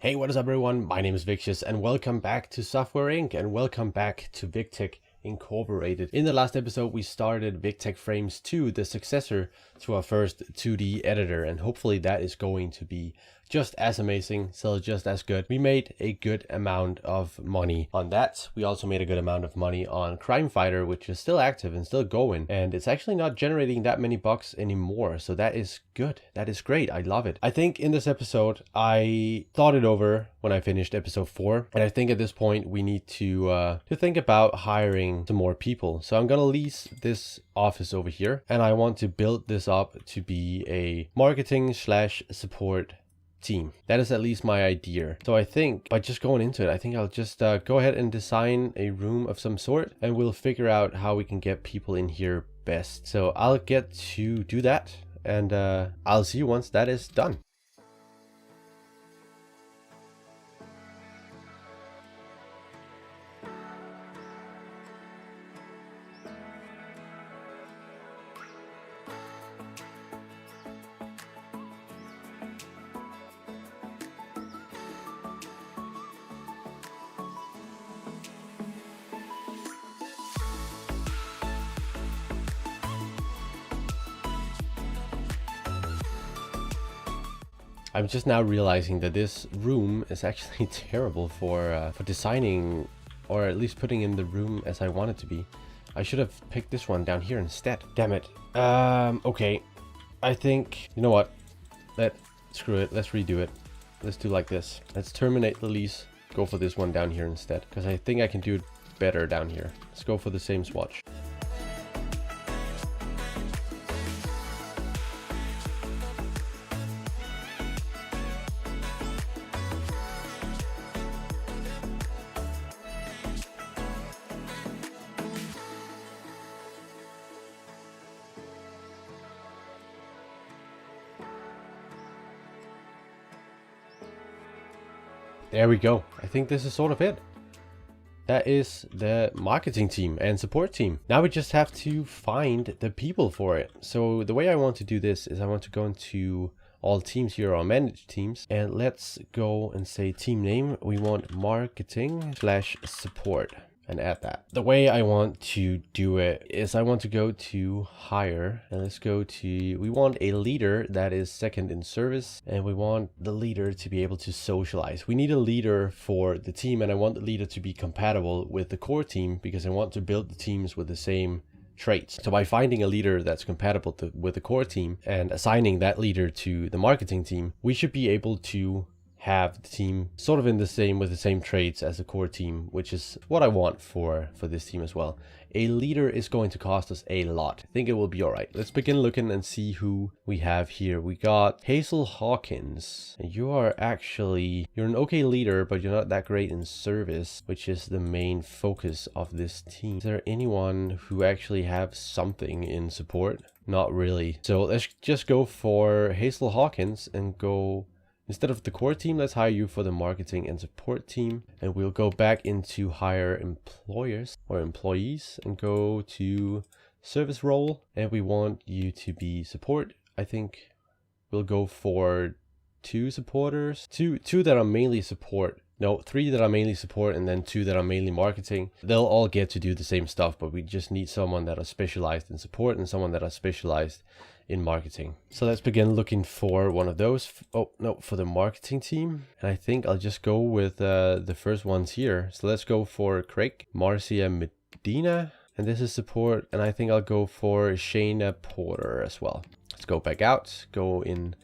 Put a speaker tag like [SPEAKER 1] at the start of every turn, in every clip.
[SPEAKER 1] Hey, what is up everyone? My name is Victius and welcome back to Software Inc. and welcome back to VicTech Incorporated. In the last episode, we started VicTech Frames 2, the successor to our first 2D editor, and hopefully that is going to be just as amazing, so just as good. We made a good amount of money on that. We also made a good amount of money on Crime Fighter, which is still active and still going, and it's actually not generating that many bucks anymore, so that is good. That is great. I love it. I think in this episode, I thought it over when I finished episode 4, and I think at this point we need to think about hiring some more people. So I'm gonna lease this office over here, and I want to build this up to be a marketing/support team. That is at least my idea. So I think by just going into it, I think I'll just go ahead and design a room of some sort, and we'll figure out how we can get people in here best. So I'll get to do that, and I'll see you once that is done. I'm just now realizing that this room is actually terrible for designing, or at least putting in the room as I want it to be. I should have picked this one down here instead. Damn it. Okay. I think, you know what? Screw it. Let's redo it. Let's do like this. Let's terminate the lease. Go for this one down here instead, because I think I can do it better down here. Let's go for the same swatch. There we go. I think this is sort of it. That is the marketing team and support team. Now we just have to find the people for it. So the way I want to do this is I want to go into all teams here, or manage teams, and let's go and say team name. We want marketing/support. And add that. The way I want to do it is I want to go to hire, and let's go to, we want a leader that is second in service, and we want the leader to be able to socialize. We need a leader for the team, and I want the leader to be compatible with the core team because I want to build the teams with the same traits. So by finding a leader that's compatible with the core team and assigning that leader to the marketing team, we should be able to have the team sort of in the same, with the same traits as the core team, which is what I want for this team as well. A leader is going to cost us a lot. I think it will be all right. Let's begin looking and see who we have here. We got Hazel Hawkins. You're an okay leader, but you're not that great in service, which is the main focus of this team. Is there anyone who actually have something in support? Not really. So let's just go for Hazel Hawkins and go, instead of the core team, let's hire you for the marketing and support team. And we'll go back into hire employers or employees and go to service role. And we want you to be support. I think we'll go for 2 supporters, two that are mainly support. No, 3 that are mainly support, and then 2 that are mainly marketing. They'll all get to do the same stuff, but we just need someone that are specialized in support and someone that are specialized in marketing. So let's begin looking for one of those. Oh no, for the marketing team. And I think I'll just go with the first ones here. So let's go for Craig, Marcia Medina, and this is support. And I think I'll go for Shayna Porter as well. Let's go back out, go in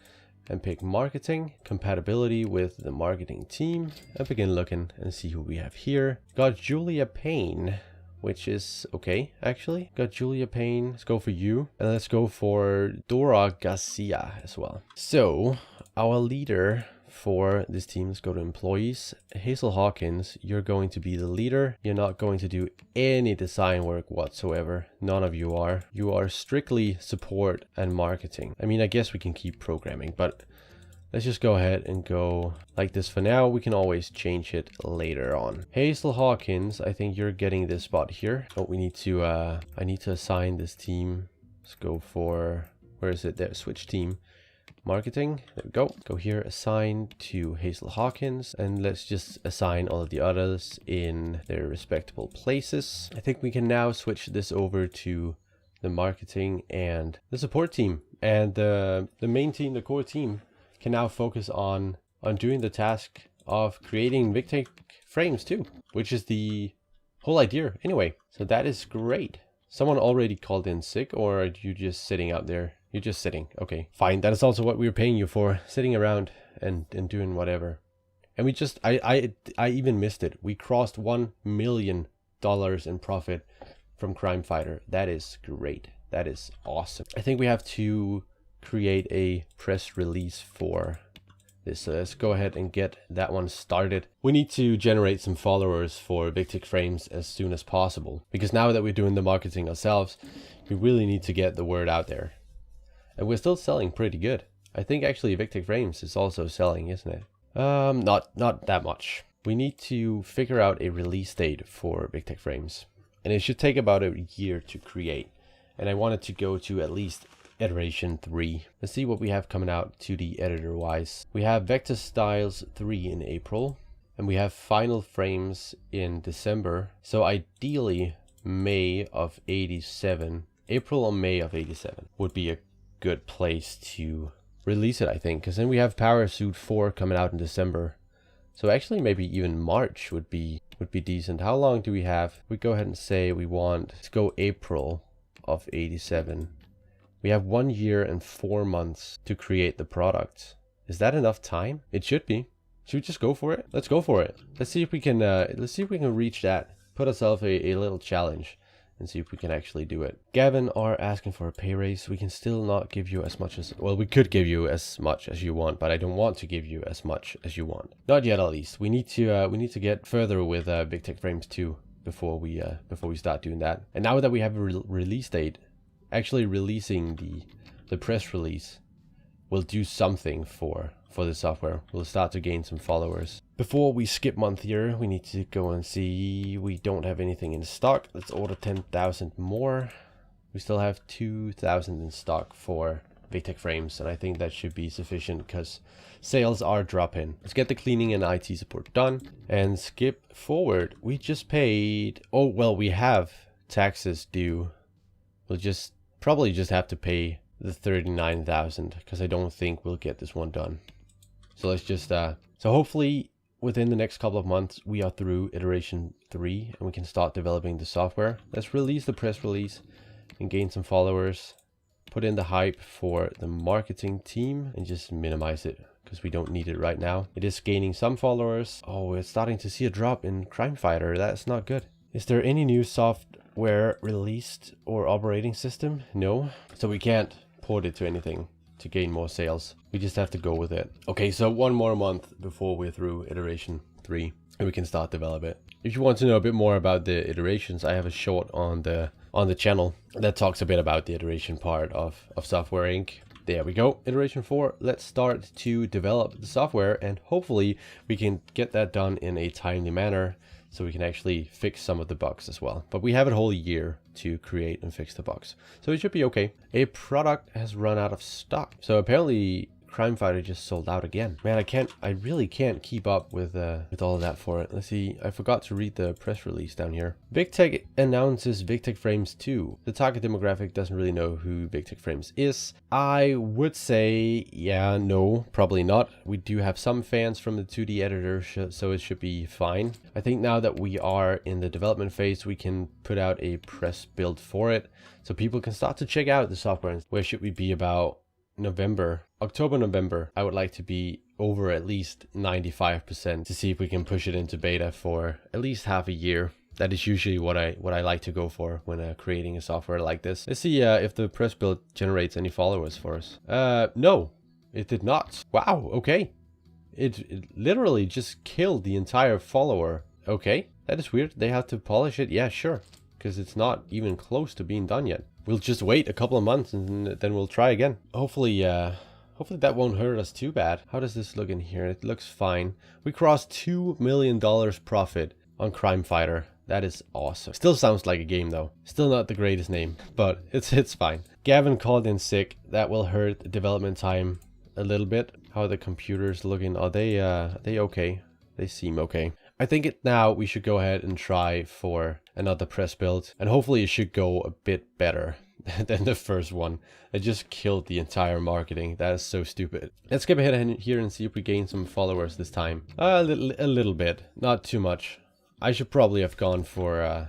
[SPEAKER 1] and pick marketing, compatibility with the marketing team, and begin looking and see who we have here. Got Julia Payne, which is okay, actually. Got Julia Payne. Let's go for you. And let's go for Dora Garcia as well. So our leader for this team, let's go to employees. Hazel Hawkins, you're going to be the leader. You're not going to do any design work whatsoever. None of you are. You are strictly support and marketing. I mean, I guess we can keep programming, but let's just go ahead and go like this for now. We can always change it later on. Hazel Hawkins, I think you're getting this spot here. Oh, we need to, I need to assign this team. Let's go for, where is it there? Switch team. marketing. There we go. Go here, assign to Hazel Hawkins, and let's just assign all of the others in their respectable places. I think we can now switch this over to the marketing and the support team, and the main team, the core team, can now focus on doing the task of creating Victic frames too, which is the whole idea anyway. So that is great. Someone already called in sick, or are you just sitting out there? You're just sitting. Okay, fine. That is also what we were paying you for, sitting around and doing whatever. And we just, I even missed it. We crossed $1 million in profit from Crime Fighter. That is great. That is awesome. I think we have to create a press release for this. So let's go ahead and get that one started. We need to generate some followers for Victic frames as soon as possible, because now that we're doing the marketing ourselves, we really need to get the word out there. And we're still selling pretty good. I think actually Victic frames is also selling, isn't it? Not that much. We need to figure out a release date for Victic frames, and it should take about a year to create. And I wanted to go to at least iteration 3. Let's see what we have coming out 2D editor wise. We have Vector Styles 3 in April, and we have final frames in December. So ideally May of 87, April or May of 87 would be a good place to release it, I think, because then we have Parasuit 4 coming out in December. So actually maybe even March would be decent. How long do we have? We go ahead and say we want to go April of 87. We have 1 year and 4 months to create the product. Is that enough time? It should be. Should we just go for it? Let's go for it. Let's see if we can reach that. Put ourselves a little challenge and see if we can actually do it. Gavin are asking for a pay raise. We can still not give you as much as, well, we could give you as much as you want, but I don't want to give you as much as you want. Not yet, at least. We need to get further with Victic frames too before we start doing that. And now that we have a release date, actually releasing the press release will do something for the software. We'll start to gain some followers. Before we skip month here, we need to go and see, we don't have anything in stock. Let's order 10,000 more. We still have 2,000 in stock for Victic frames, and I think that should be sufficient because sales are dropping. Let's get the cleaning and IT support done and skip forward. We just paid, oh well, we have taxes due. We'll probably just have to pay the 39,000 because I don't think we'll get this one done. So let's just so hopefully within the next couple of months we are through iteration 3 and we can start developing the software. Let's release the press release and gain some followers. Put in the hype for the marketing team and just minimize it because we don't need it right now. It is gaining some followers. Oh, we're starting to see a drop in Crime Fighter. That's not good. Is there any new software released or operating system? No. So we can't port it to anything to gain more sales. We just have to go with it. Okay, so 1 more month before we're through iteration 3 and we can start develop it. If you want to know a bit more about the iterations, I have a short on the channel that talks a bit about the iteration part of Software Inc. There we go. Iteration 4. Let's start to develop the software and hopefully we can get that done in a timely manner so we can actually fix some of the bugs as well. But we have a whole year to create and fix the bugs, so it should be okay. A product has run out of stock. So apparently Crime Fighter just sold out again. Man, I really can't keep up with all of that for it. Let's see, I forgot to read the press release down here. Victic announces Victic frames 2. The target demographic doesn't really know who Victic frames is. I would say, yeah, no, probably not. We do have some fans from the 2D editor, so it should be fine. I think now that we are in the development phase, we can put out a press build for it, so people can start to check out the software. Where should we be about November? October, November, I would like to be over at least 95% to see if we can push it into beta for at least half a year. That is usually what I like to go for when creating a software like this. Let's see if the press build generates any followers for us. No, it did not. Wow, okay. It literally just killed the entire follower. Okay, that is weird. They have to polish it. Yeah, sure, because it's not even close to being done yet. We'll just wait a couple of months and then we'll try again. Hopefully that won't hurt us too bad. How does this look in here? It looks fine. We crossed $2 million profit on Crime Fighter. That is awesome. Still sounds like a game though. Still not the greatest name, but it's fine. Gavin called in sick. That will hurt the development time a little bit. How are the computers looking? Are they okay? They seem okay. I think now we should go ahead and try for another press build, and hopefully it should go a bit better than the first one. It just killed the entire marketing. That is so stupid. Let's skip ahead here and see if we gain some followers this time. A little bit, not too much. I should probably have gone for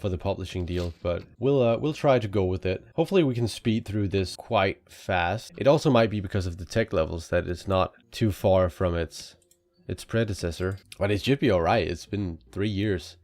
[SPEAKER 1] the publishing deal, but we'll try to go with it. Hopefully we can speed through this quite fast. It also might be because of the tech levels that it's not too far from its predecessor, but it should be all right. It's been 3 years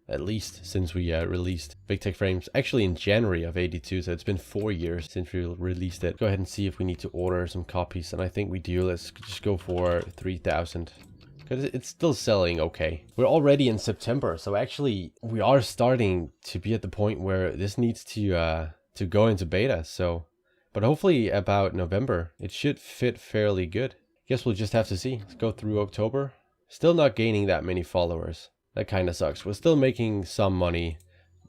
[SPEAKER 1] at least since we released Victius Frames, actually in January of 82, so it's been 4 years since we released it. Go ahead and see if we need to order some copies, and I think we do. Let's just go for 3,000 because it's still selling okay. We're already in September, so actually we are starting to be at the point where this needs to go into beta. So, but hopefully about November it should fit fairly good. Guess we'll just have to see. Let's go through October. Still not gaining that many followers. That kind of sucks. We're still making some money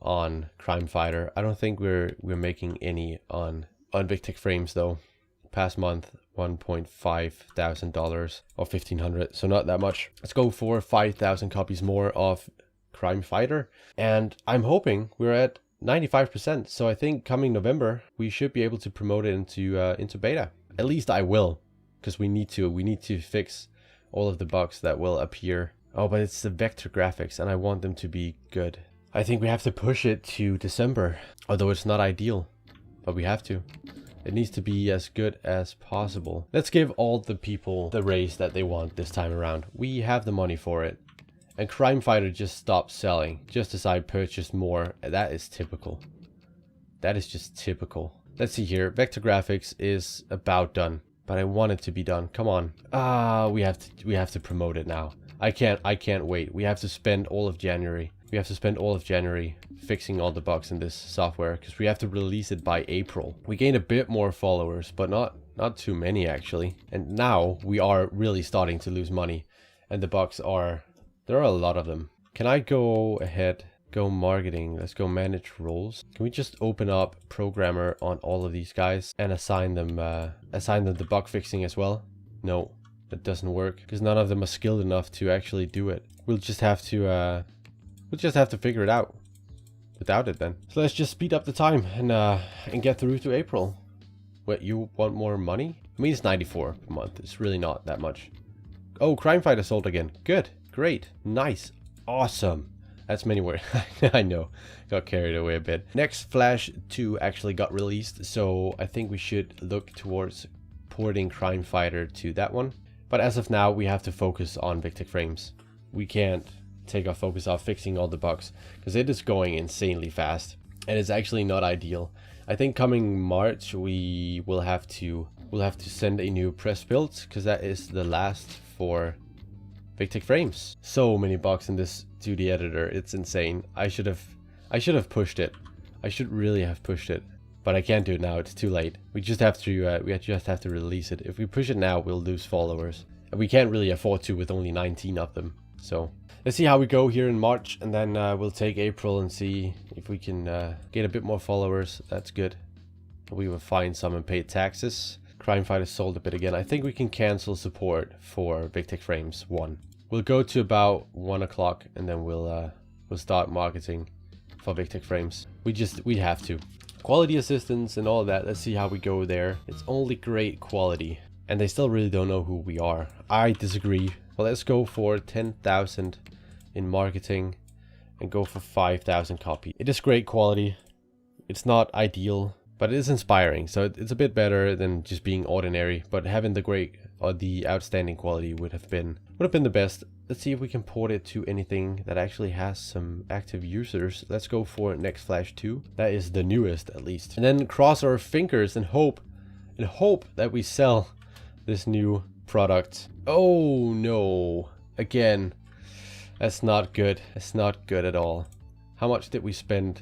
[SPEAKER 1] on Crime Fighter. I don't think we're making any on Victius Frames though. Past month, $1.5 thousand or $1,500, so not that much. Let's go for 5,000 copies more of Crime Fighter, and I'm hoping we're at 95%. So I think coming November we should be able to promote it into beta. At least I will, because we need to fix all of the bugs that will appear. Oh, but it's the vector graphics and I want them to be good. I think we have to push it to December, although it's not ideal, but we have to. It needs to be as good as possible. Let's give all the people the raise that they want this time around. We have the money for it. And Crime Fighter just stopped selling just as I purchased more. That is typical. That is just typical. Let's see here. Vector graphics is about done, but I want it to be done. Come on. We have to promote it now. I can't wait. We have to spend all of January. We have to spend all of January fixing all the bugs in this software because we have to release it by April. We gained a bit more followers, but not too many actually. And now we are really starting to lose money, and the bugs there are a lot of them. Can I go ahead, go marketing? Let's go manage roles. Can we just open up programmer on all of these guys and assign them the bug fixing as well? No. That doesn't work because none of them are skilled enough to actually do it. We'll just have to figure it out without it then. So let's just speed up the time and get through to April. What, you want more money? I mean, it's 94 a month. It's really not that much. Oh, Crime Fighter sold again. Good, great, nice, awesome. That's many words. I know, got carried away a bit. Next Flash 2 actually got released, so I think we should look towards porting Crime Fighter to that one. But as of now, we have to focus on Victius Frames. We can't take our focus off fixing all the bugs because it is going insanely fast and it's actually not ideal. I think coming March we will have to send a new press build because that is the last for Victius Frames. So many bugs in this 2D editor, it's insane. I should have pushed it. I should really have pushed it. But I can't do it now, it's too late. We just have to release it. If we push it now, we'll lose followers. And we can't really afford to with only 19 of them. So let's see how we go here in March, and then we'll take April and see if we can get a bit more followers. That's good. We will find some and pay taxes. Crime Fighter sold a bit again. I think we can cancel support for Victius Frames 1. We'll go to about 1 o'clock and then we'll start marketing for Victius Frames. We have to. Quality assistance and all that, let's see how we go there. It's only great quality and they still really don't know who we are. I disagree. Well, let's go for 10,000 in marketing and go for 5,000 copy. It is great quality. It's not ideal, but it is inspiring, so it's a bit better than just being ordinary. But having the great or the outstanding quality would have been the best. Let's see if we can port it to anything that actually has some active users. Let's go for Next Flash 2. That is the newest, at least. And then cross our fingers and hope that we sell this new product. Oh no, again, that's not good. That's not good at all. How much did we spend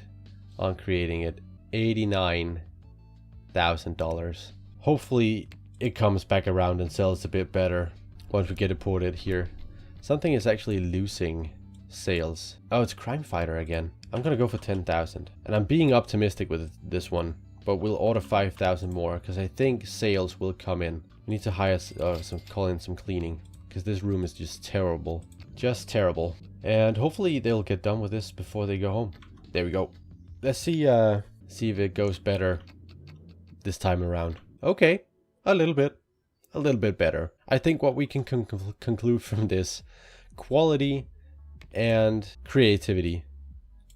[SPEAKER 1] on creating it? $89,000. Hopefully it comes back around and sells a bit better once we get it ported here. Something is actually losing sales. Oh, it's Crime Fighter again. I'm gonna go for 10,000. And I'm being optimistic with this one but we'll order 5,000 more because I think sales will come in. We need to hire call in some cleaning because this room is just terrible. Just terrible. And hopefully they'll get done with this before they go home. There we go. Let's see if it goes better this time around. Okay, a little bit better. I think what we can conclude from this, quality and creativity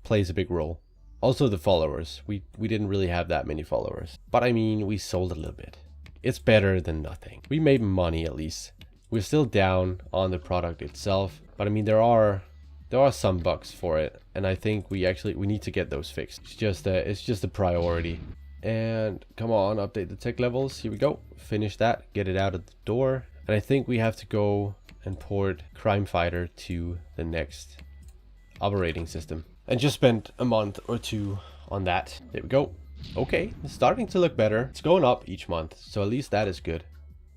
[SPEAKER 1] plays a big role. Also the followers. We didn't really have that many followers, but I mean, we sold a little bit. It's better than nothing. We made money at least. We're still down on the product itself, but I mean, there are some bugs for it, and I think we need to get those fixed. It's just a priority. And come on, update the tech levels. Here we go. Finish that, get it out of the door. And I think we have to go and port Crime Fighter to the next operating system. And just spent a month or two on that. There we go. Okay, it's starting to look better. It's going up each month, so at least that is good.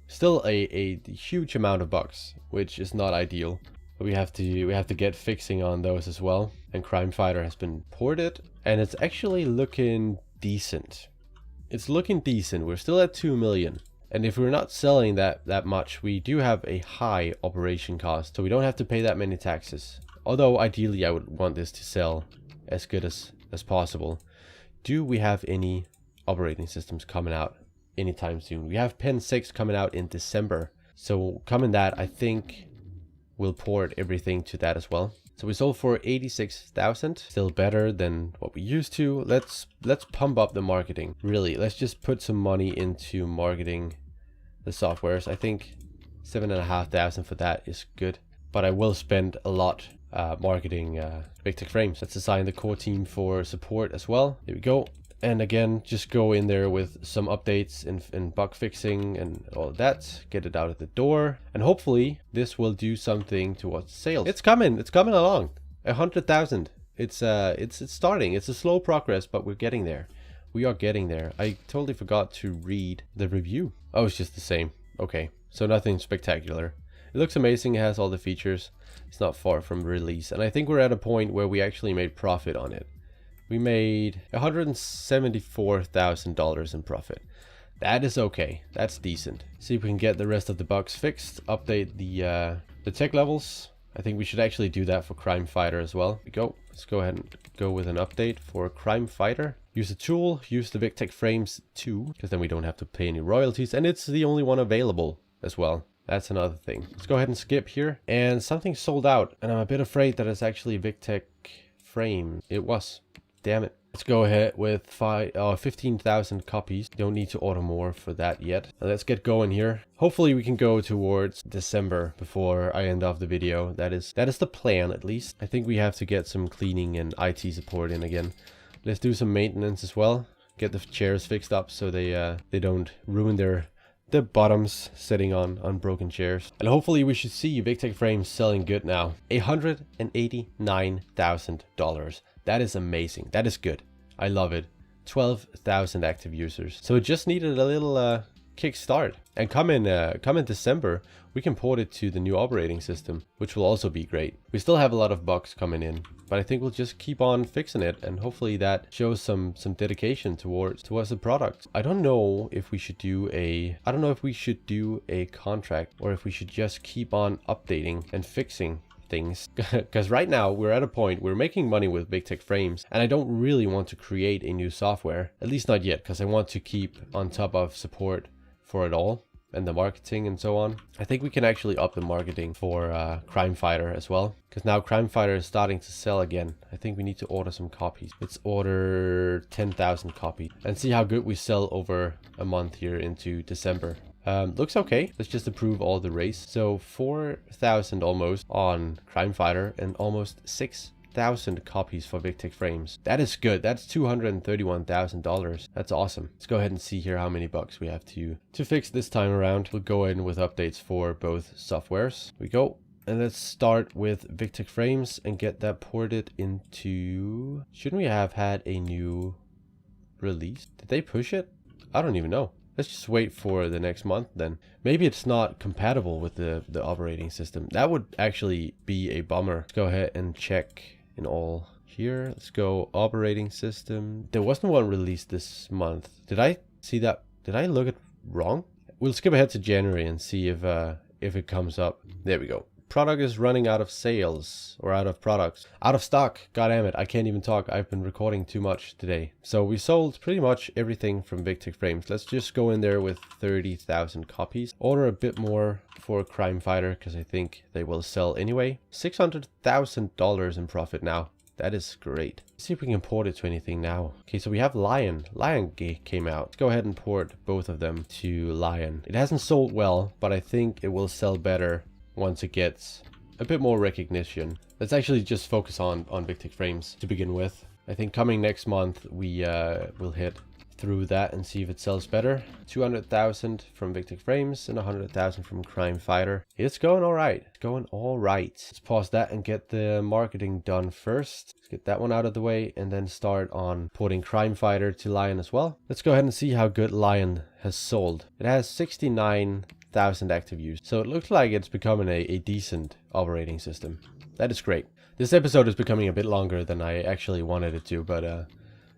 [SPEAKER 1] Still a huge amount of bugs, which is not ideal. But we have to get fixing on those as well. And Crime Fighter has been ported, and it's actually looking decent. It's looking decent. We're still at 2 million. And if we're not selling that much, we do have a high operation cost, so we don't have to pay that many taxes. Although ideally I would want this to sell as good as possible. Do we have any operating systems coming out anytime soon? We have Pen 6 coming out in December. So coming that, I think we'll port everything to that as well. So we sold for 86,000, still better than what we used to. Let's pump up the marketing. Really, let's just put some money into marketing the softwares. I think 7,500 for that is good, but I will spend a lot marketing Victius Frames. Let's assign the core team for support as well. There we go. And again, just go in there with some updates and bug fixing and all of that. Get it out of the door. And hopefully this will do something towards sales. It's coming along. 100,000. It's starting. It's a slow progress, but we're getting there. We are getting there. I totally forgot to read the review. Oh, it's just the same. Okay, so nothing spectacular. It looks amazing. It has all the features. It's not far from release. And I think we're at a point where we actually made profit on it. We made $174,000 in profit. That is okay. That's decent. See if we can get the rest of the bugs fixed. Update the tech levels. I think we should actually do that for Crime Fighter as well. Let's go ahead and go with an update for Crime Fighter. Use the tool. Use the Victius Frames 2, because then we don't have to pay any royalties. And it's the only one available as well. That's another thing. Let's go ahead and skip here. And something sold out. And I'm a bit afraid that it's actually Victius Frame. It was. Damn it. Let's go ahead with 15,000 copies. Don't need to order more for that yet. Let's get going here. Hopefully we can go towards December before I end off the video. That is the plan, at least. I think we have to get some cleaning and IT support in again. Let's do some maintenance as well. Get the chairs fixed up so they don't ruin their bottoms sitting on broken chairs. And hopefully we should see Victius Frames selling good now. $189,000. That is amazing. That is good. I love it. 12,000 active users. So it just needed a little kickstart. And come in December, we can port it to the new operating system, which will also be great. We still have a lot of bugs coming in, but I think we'll just keep on fixing it, and hopefully that shows some dedication towards the product. I don't know if we should do a contract, or if we should just keep on updating and fixing things, because right now we're at a point we're making money with Victius Frames, and I don't really want to create a new software, at least not yet, because I want to keep on top of support for it all and the marketing and so on. I think we can actually up the marketing for Crime Fighter as well, because now Crime Fighter is starting to sell again. I think we need to order some copies. Let's order 10,000 copies and see how good we sell over a month here into December. Looks okay. Let's just approve all the race. So 4,000 almost on Crime Fighter and almost 6,000 copies for Victius Frames. That is good. That's $231,000. That's awesome. Let's go ahead and see here how many bugs we have to fix this time around. We'll go in with updates for both softwares. We go. And let's start with Victius Frames and get that ported into... Shouldn't we have had a new release? Did they push it? I don't even know. Let's just wait for the next month then. Maybe it's not compatible with the operating system. That would actually be a bummer. Let's go ahead and check in all here. Let's go operating system. There wasn't one released this month. Did I see that? Did I look it wrong? We'll skip ahead to January and see if it comes up. There we go. Product is running out of sales, or out of products. Out of stock. God damn it, I can't even talk. I've been recording too much today. So we sold pretty much everything from Victius Frames. Let's just go in there with 30,000 copies. Order a bit more for Crime Fighter, because I think they will sell anyway. $600,000 in profit now. That is great. Let's see if we can port it to anything now. Okay, so we have LiQWY came out. Let's go ahead and port both of them to LiQWY. It hasn't sold well, but I think it will sell better once it gets a bit more recognition. Let's actually just focus on Victius Frames to begin with. I think coming next month we will hit through that and see if it sells better. 200,000 from Victius Frames and 100,000 from Crime Fighter. It's going all right. It's going all right. Let's pause that and get the marketing done first. Let's get that one out of the way and then start on porting Crime Fighter to LiQWY as well. Let's go ahead and see how good LiQWY has sold. It has 69,000 active users. So it looks like it's becoming a decent operating system. That is great. This episode is becoming a bit longer than I actually wanted it to, but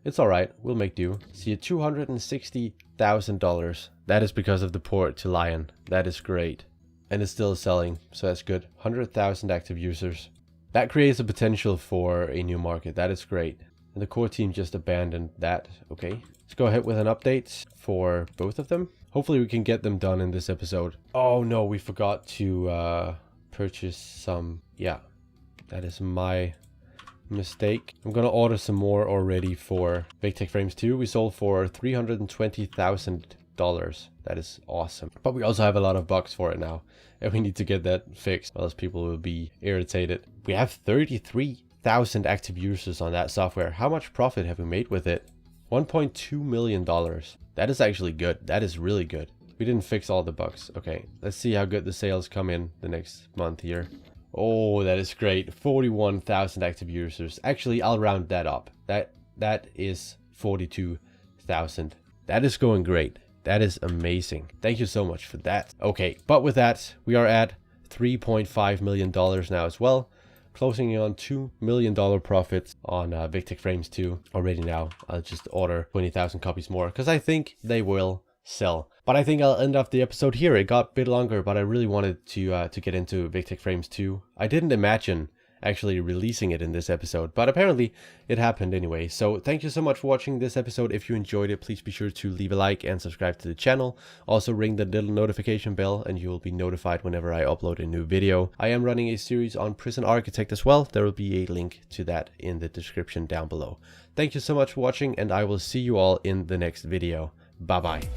[SPEAKER 1] it's alright. We'll make do. See, $260,000. That is because of the port to LiQWY. That is great. And it's still selling, so that's good. 100,000 active users. That creates a potential for a new market. That is great. And the core team just abandoned that. Okay. Let's go ahead with an update for both of them. Hopefully we can get them done in this episode. Oh no, we forgot to purchase some. Yeah, that is my mistake. I'm gonna order some more already for Victius Frames 2. We sold for $320,000. That is awesome. But we also have a lot of bugs for it now, and we need to get that fixed, or else people will be irritated. We have 33,000 active users on that software. How much profit have we made with it? $1.2 million. That is actually good. That is really good. We didn't fix all the bugs. Okay, let's see how good the sales come in the next month here. Oh, that is great. 41,000 active users. Actually, I'll round that up. That is 42,000. That is going great. That is amazing. Thank you so much for that. Okay, but with that, we are at $3.5 million now as well. Closing in on $2 million profits on Victius Frames 2 already now. I'll just order 20,000 copies more because I think they will sell. But I think I'll end off the episode here. It got a bit longer, but I really wanted to get into Victius Frames 2. I didn't imagine actually releasing it in this episode, but apparently it happened anyway. So thank you so much for watching this episode. If you enjoyed it, please be sure to leave a like and subscribe to the channel. Also ring the little notification bell and you will be notified whenever I upload a new video. I am running a series on Prison Architect as well. There will be a link to that in the description down below. Thank you so much for watching, and I will see you all in the next video. Bye bye.